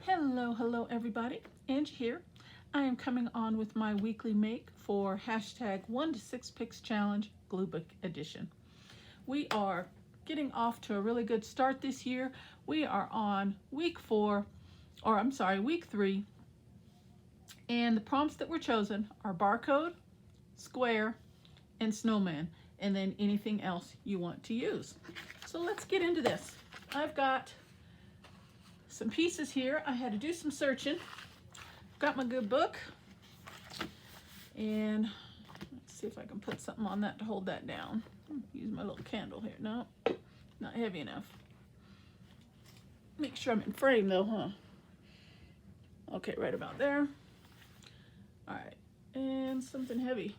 Hello everybody, Angie here. I am coming on with my weekly make for hashtag 1 to 6 Picks Challenge Gluebook Edition. We are getting off to a really good start this year. We are on week 3, and the prompts that were chosen are barcode, square, and snowman, and then anything else you want to use. So let's get into this. I've got some pieces here. I had to do some searching. Got my good book, and let's see if I can put something on that to hold that down. Use my little candle here. No, not heavy enough. Make sure I'm in frame though, huh? Okay, right about there. All right, and something heavy.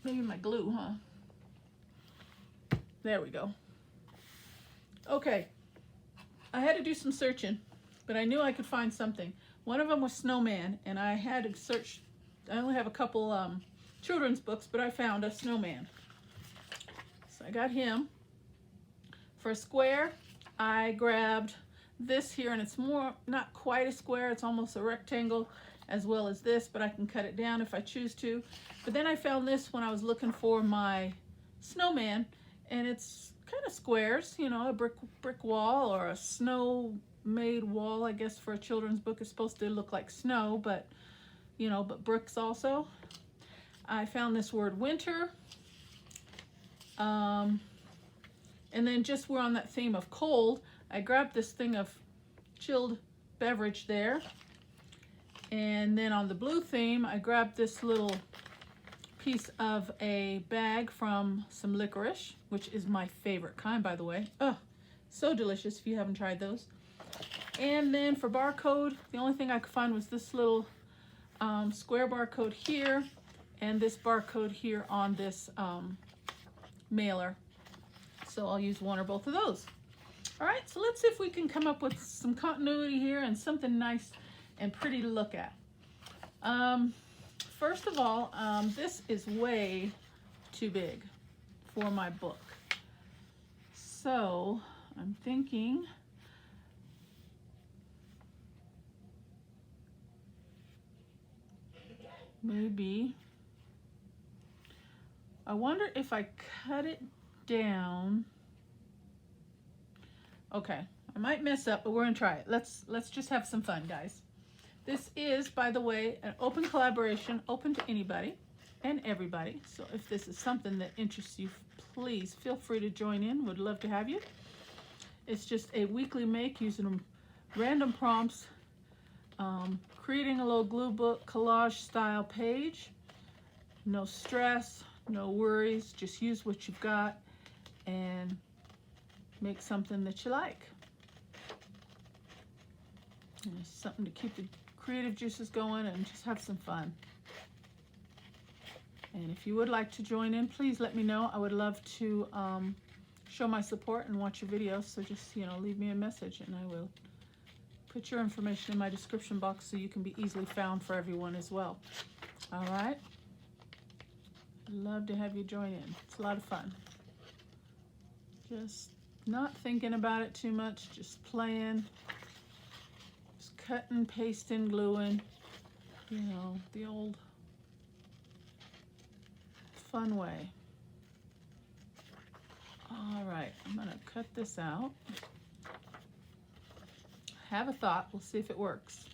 Maybe my glue, huh? There we go. Okay, I had to do some searching, but I knew I could find something. One of them was Snowman, and I had to search. I only have a couple children's books, but I found a snowman. So I got him. For a square, I grabbed this here, and it's more, not quite a square, it's almost a rectangle, as well as this, but I can cut it down if I choose to. But then I found this when I was looking for my snowman, and it's kind of squares, you know, a brick wall or a snow made wall. I guess for a children's book is supposed to look like snow, but you know, but bricks also. I found this word winter, and then just we're on that theme of cold, I grabbed this thing of chilled beverage there, and then on the blue theme I grabbed this little piece of a bag from some licorice, which is my favorite kind, by the way. Oh, so delicious if you haven't tried those. And then for barcode, the only thing I could find was this little square barcode here, and this barcode here on this mailer. So I'll use one or both of those. All right, so let's see if we can come up with some continuity here and something nice and pretty to look at. First of all, this is way too big for my book. So I'm thinking maybe, I wonder if I cut it down. Okay, I might mess up, but we're gonna try it. Let's just have some fun, guys. This is, by the way, an open collaboration, open to anybody and everybody. So if this is something that interests you, please feel free to join in. Would love to have you. It's just a weekly make using random prompts, creating a little glue book collage style page. No stress, no worries. Just use what you've got and make something that you like. And it's something to keep the creative juices going and just have some fun. And if you would like to join in, please let me know. I would love to show my support and watch your videos. So just, you know, leave me a message and I will put your information in my description box so you can be easily found for everyone as well. All right. I'd love to have you join in. It's a lot of fun. Just not thinking about it too much, just playing. Cutting, pasting, gluing, you know, the old fun way. All right, I'm gonna cut this out. Have a thought, we'll see if it works.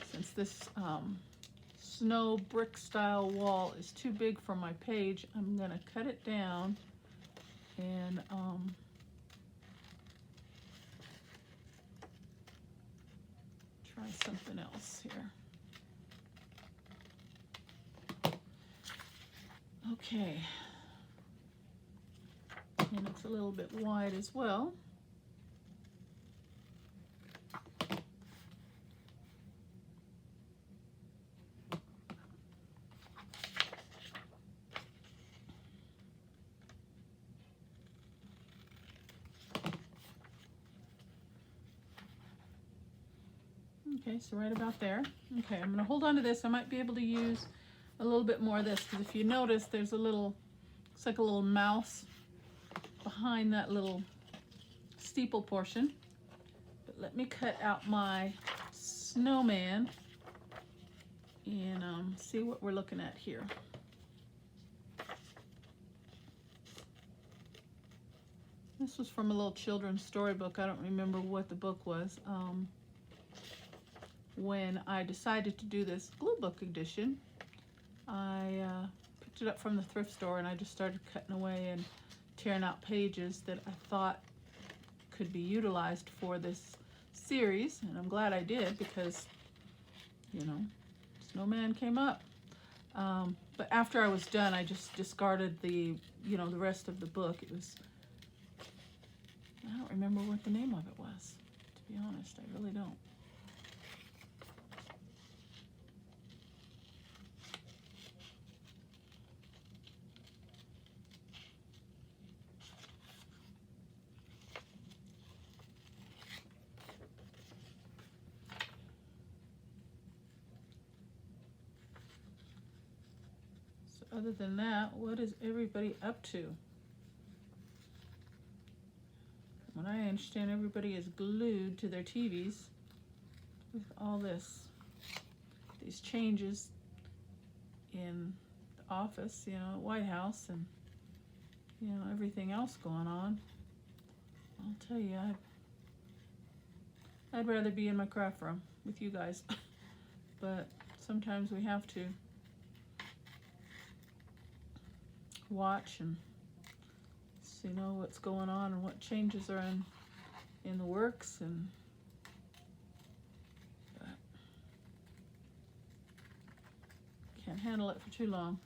Since this snow brick style wall is too big for my page, I'm gonna cut it down and try something else here. Okay, and it's a little bit wide as well. Okay, so right about there. Okay, I'm going to hold on to this. I might be able to use a little bit more of this, because if you notice, there's a little, looks like a little mouse behind that little steeple portion. But let me cut out my snowman and see what we're looking at here. This was from a little children's storybook. I don't remember what the book was. When I decided to do this glue book edition, I picked it up from the thrift store and I just started cutting away and tearing out pages that I thought could be utilized for this series, and I'm glad I did because, you know, snowman came up. But after I was done, I just discarded the rest of the book. It was, I don't remember what the name of it was, to be honest. I really don't. So other than that, what is everybody up to? What I understand, everybody is glued to their TVs with all these changes in the office, you know, at White House, and, you know, everything else going on. I'll tell you, I'd rather be in my craft room with you guys, but sometimes we have to watch and see, know what's going on and what changes are in the works, and but can't handle it for too long.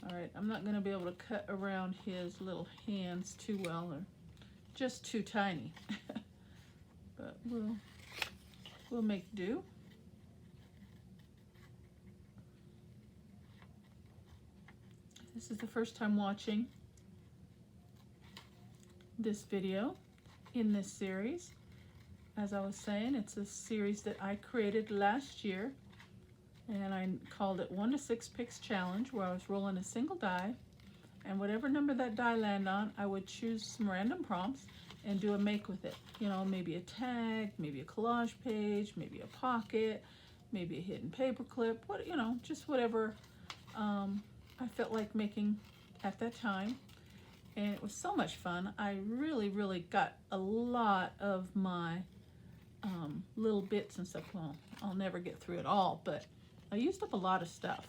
All right, I'm not going to be able to cut around his little hands too well, or just too tiny, but we'll make do. This is the first time watching this video in this series. As I was saying, it's a series that I created last year, and I called it 1 to 6 Picks Challenge, where I was rolling a single die, and whatever number that die landed on, I would choose some random prompts and do a make with it. You know, maybe a tag, maybe a collage page, maybe a pocket, maybe a hidden paper clip, what, you know, just whatever I felt like making at that time. And it was so much fun. I really got a lot of my little bits and stuff. Well, I'll never get through it all, but I used up a lot of stuff.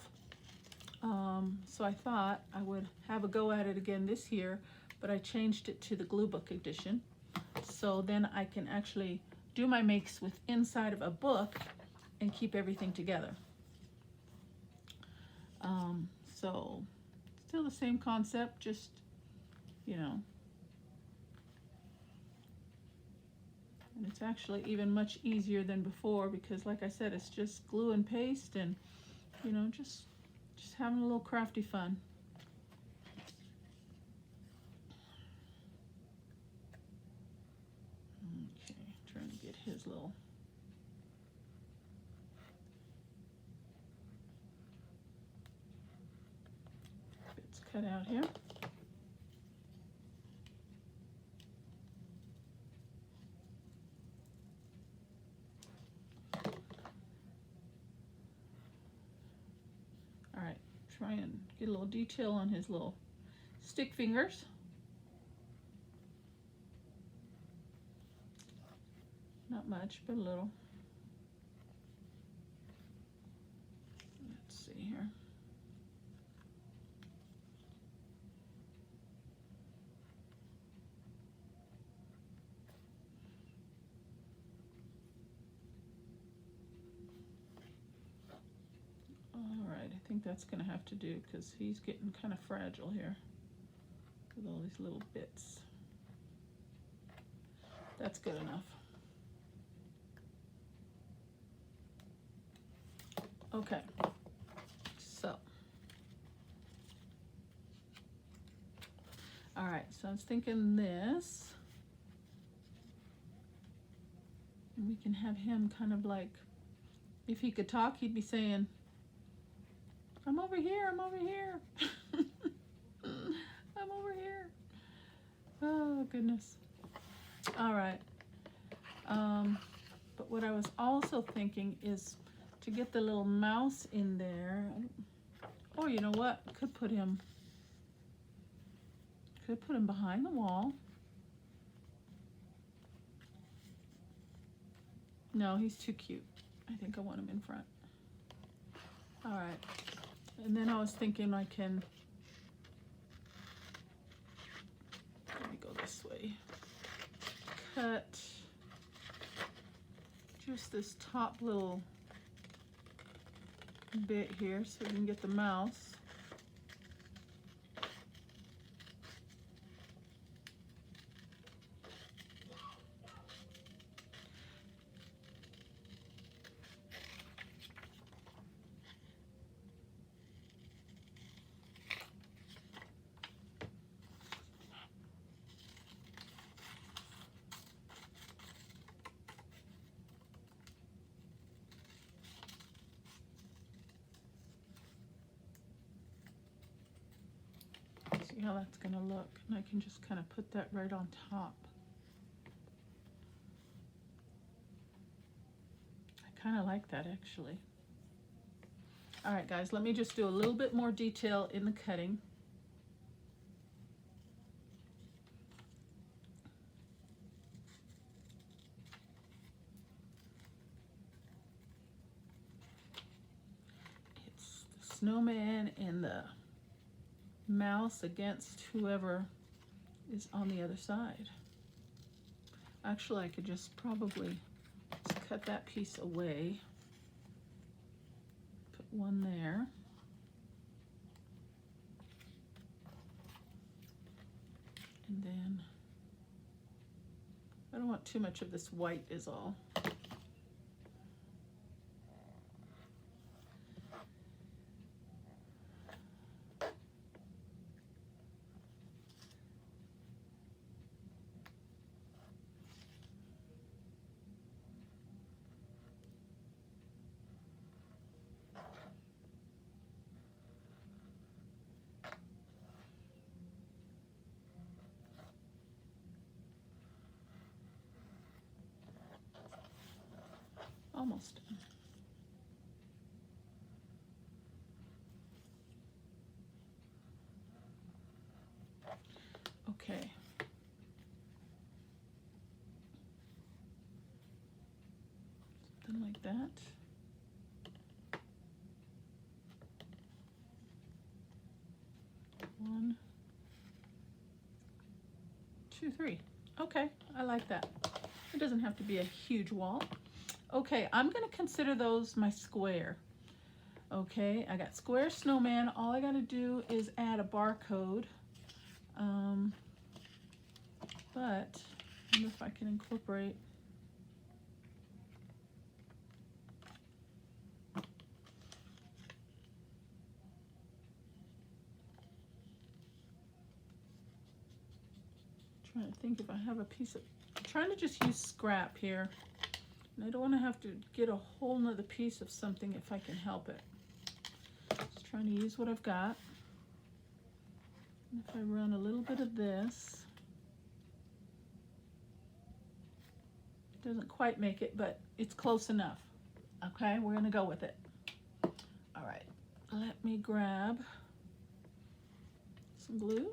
So I thought I would have a go at it again this year, but I changed it to the glue book edition. So then I can actually do my makes with inside of a book and keep everything together. So still the same concept, just, you know, and it's actually even much easier than before because, like I said, it's just glue and paste, and, you know, just having a little crafty fun. Okay, trying to get his little bits cut out here. Alright, try and get a little detail on his little stick fingers. Not much, but a little. Let's see here. Alright, I think that's going to have to do because he's getting kind of fragile here with all these little bits. That's good enough. Okay, so, all right, so I was thinking this, and we can have him kind of like, if he could talk, he'd be saying, I'm over here, I'm over here, I'm over Oh, goodness. All right. But what I was also thinking is to get the little mouse in there. Or you know what? Could put him behind the wall. No, he's too cute. I think I want him in front. All right. And then I was thinking I can, let me go this way, cut just this top little bit here so we can get the mouse. See how that's going to look, and I can just kind of put that right on top. I kind of like that actually. All right, guys, let me just do a little bit more detail in the cutting. It's the snowman and the mouse against whoever is on the other side. Actually, I could just probably just cut that piece away. Put one there. And then I don't want too much of this white is all. Almost done. Okay. Something like that. One, two, three. Okay, I like that. It doesn't have to be a huge wall. Okay, I'm going to consider those my square. Okay, I got square snowman. All I got to do is add a barcode. But I wonder if I can incorporate. Trying to think if I have a piece of, I'm trying to just use scrap here. And I don't want to have to get a whole nother piece of something if I can help it. Just trying to use what I've got. And if I run a little bit of this, it doesn't quite make it, but it's close enough. Okay, we're going to go with it. All right, let me grab some glue.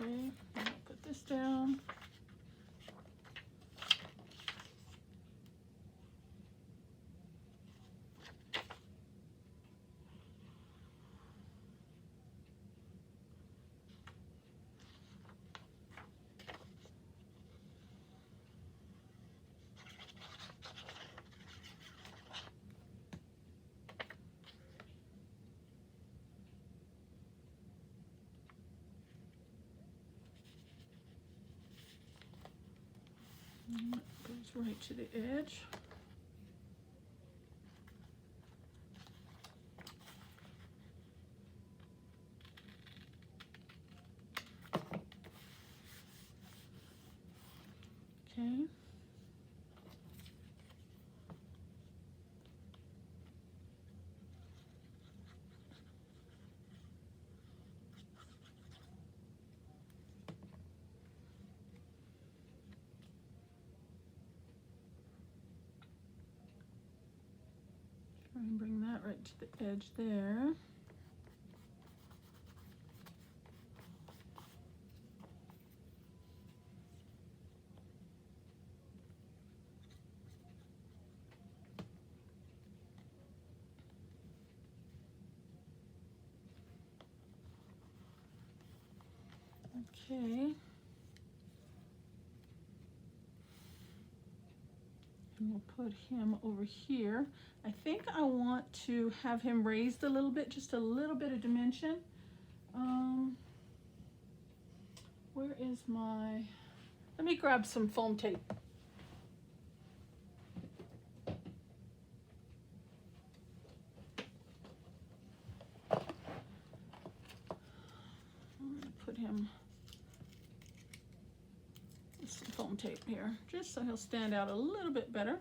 Okay, I'll put this down. Goes right to the edge. Okay. Try and bring that right to the edge there. Okay. And we'll put him over here. I think I want to have him raised a little bit, just a little bit of dimension. Where is my, let me grab some foam tape. I'm gonna put him with some foam tape here, just so he'll stand out a little bit better.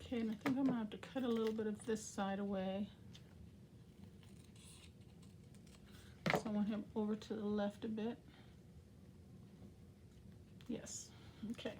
Okay, and I think I'm gonna have to cut a little bit of this side away. So I want him over to the left a bit. Yes, okay.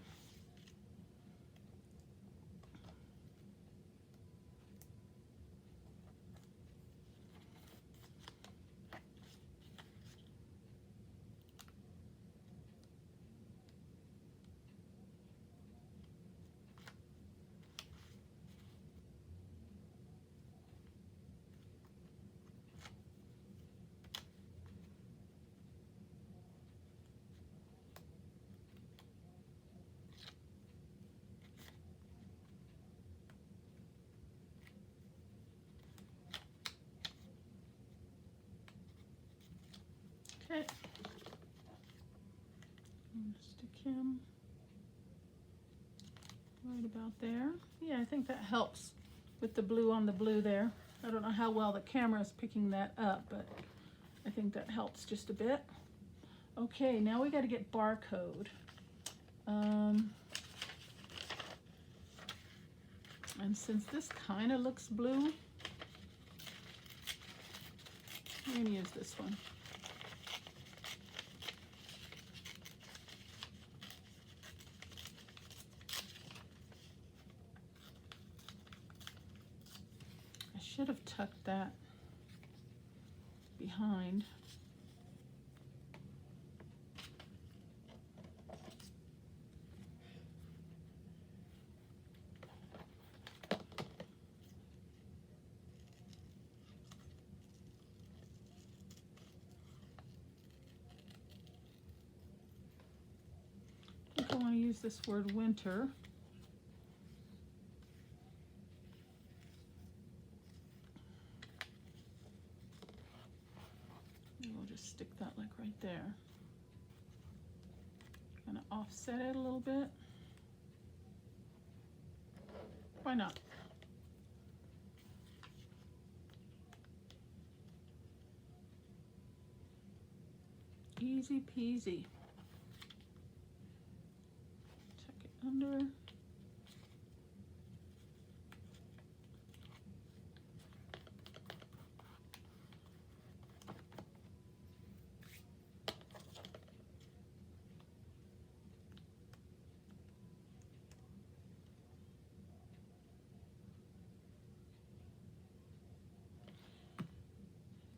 Okay. I'm gonna stick him right about there. Yeah, I think that helps with the blue on the blue there. I don't know how well the camera is picking that up, but I think that helps just a bit. Okay, now we got to get barcode. And since this kind of looks blue, I'm going to use this one. I should have tucked that behind. I think I want to use this word winter. We'll just stick that like right there. Kind of offset it a little bit. Why not? Easy peasy. Tuck it under.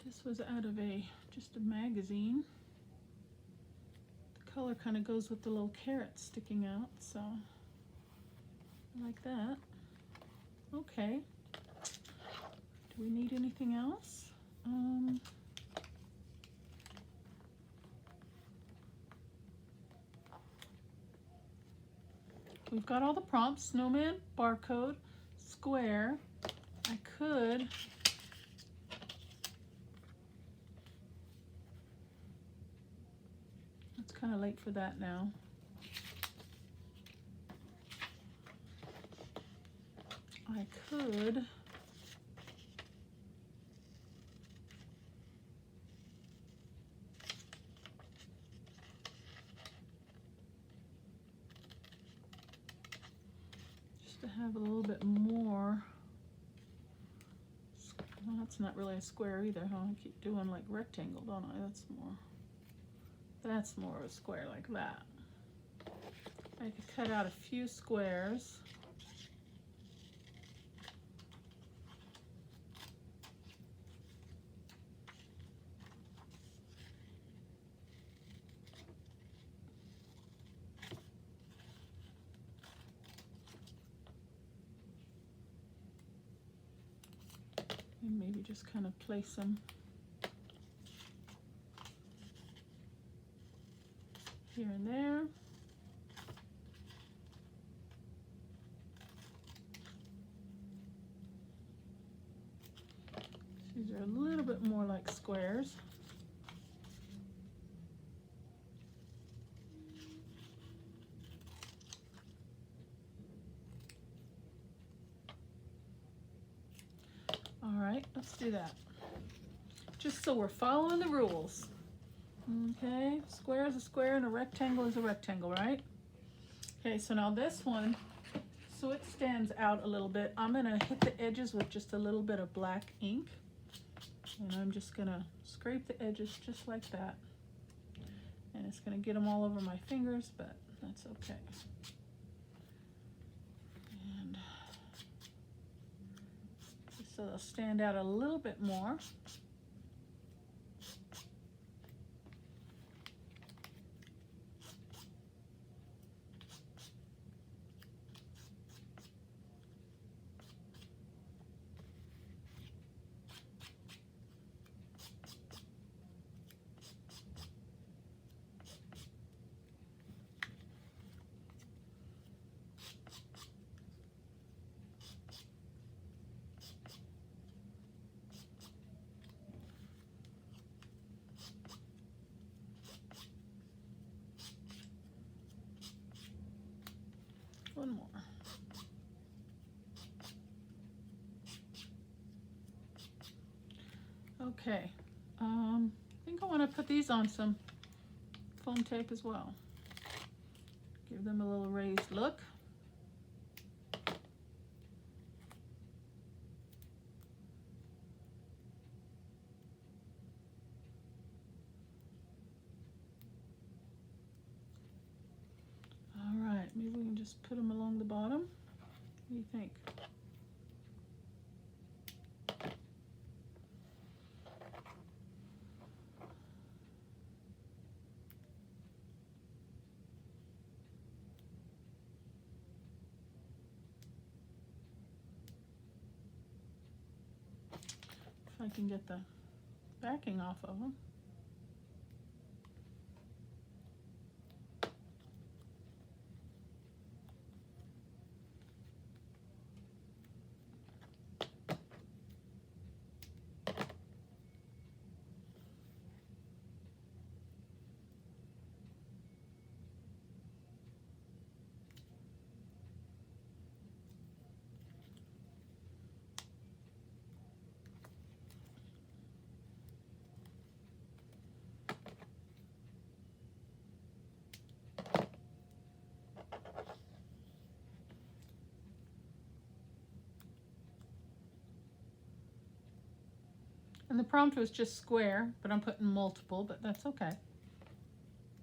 This was out of just a magazine. The color kind of goes with the little carrots sticking out, so I like that. Okay. Do we need anything else? We've got all the prompts: snowman, barcode, square. I could it's kind of late for that now. I could just to have a little bit more. Well, that's not really a square either, huh? I keep doing like rectangle, don't I? That's more of a square, like that. I could cut out a few squares. And maybe just kind of place them here and there. These are a little bit more like squares. All right, let's do that. Just so we're following the rules. Okay, square is a square and a rectangle is a rectangle, right? Okay, so now this one, so it stands out a little bit, I'm gonna hit the edges with just a little bit of black ink. And I'm just gonna scrape the edges just like that. And it's gonna get them all over my fingers, but that's okay. And just so they'll stand out a little bit more. One more. Okay, I think I want to put these on some foam tape as well. Give them a little raised look. All right, maybe we can just put them along the bottom. What do you think? If I can get the backing off of them. And the prompt was just square, but I'm putting multiple, but that's okay.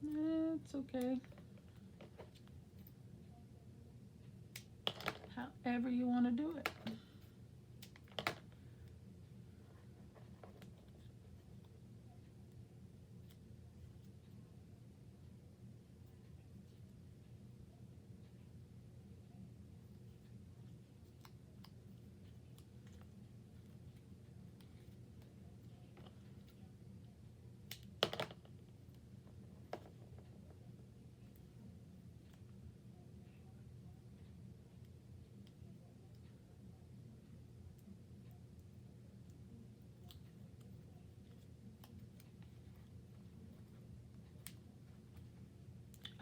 It's okay. However you want to do it.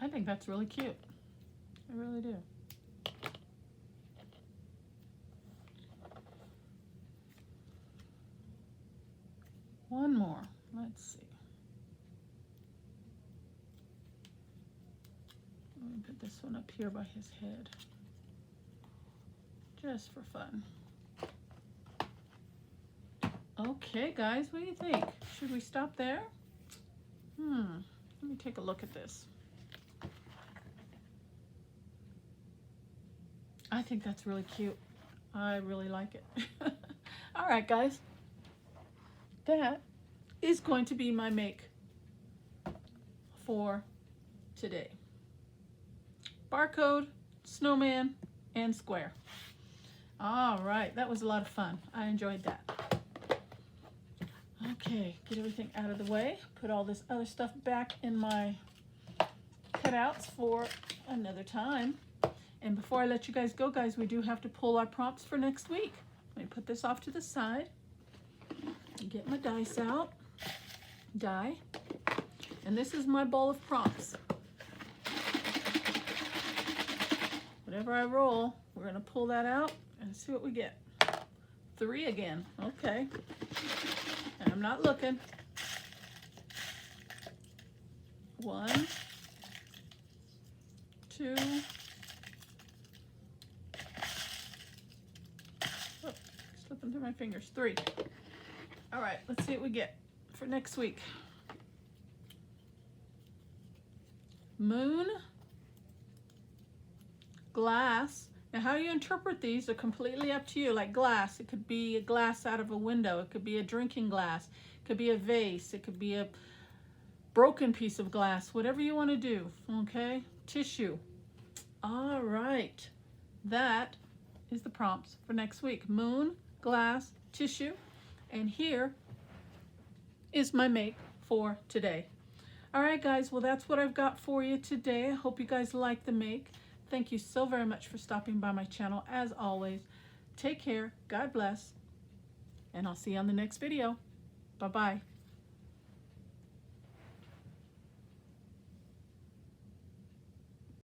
I think that's really cute. I really do. One more. Let's see. Let me put this one up here by his head. Just for fun. Okay, guys, what do you think? Should we stop there? Let me take a look at this. I think that's really cute. I really like it. All right, guys. That is going to be my make for today. Barcode, snowman, and square. All right, that was a lot of fun. I enjoyed that. Okay, get everything out of the way. Put all this other stuff back in my cutouts for another time. And before I let you guys go, guys, we do have to pull our prompts for next week. Let me put this off to the side. Get my dice out. Die. And this is my bowl of prompts. Whatever I roll, we're going to pull that out and see what we get. 3 again. Okay. And I'm not looking. 1, 2. Oh, slipping through my fingers. 3. All right, let's see what we get for next week. Moon, glass. Now, how you interpret these are completely up to you. Like glass, it could be a glass out of a window. It could be a drinking glass. It could be a vase. It could be a broken piece of glass. Whatever you want to do, okay? Tissue. All right. That is the prompts for next week. Moon, glass, tissue. And here is my make for today. All right, guys. Well, that's what I've got for you today. I hope you guys like the make. Thank you so very much for stopping by my channel. As always, take care, God bless, and I'll see you on the next video. Bye-bye.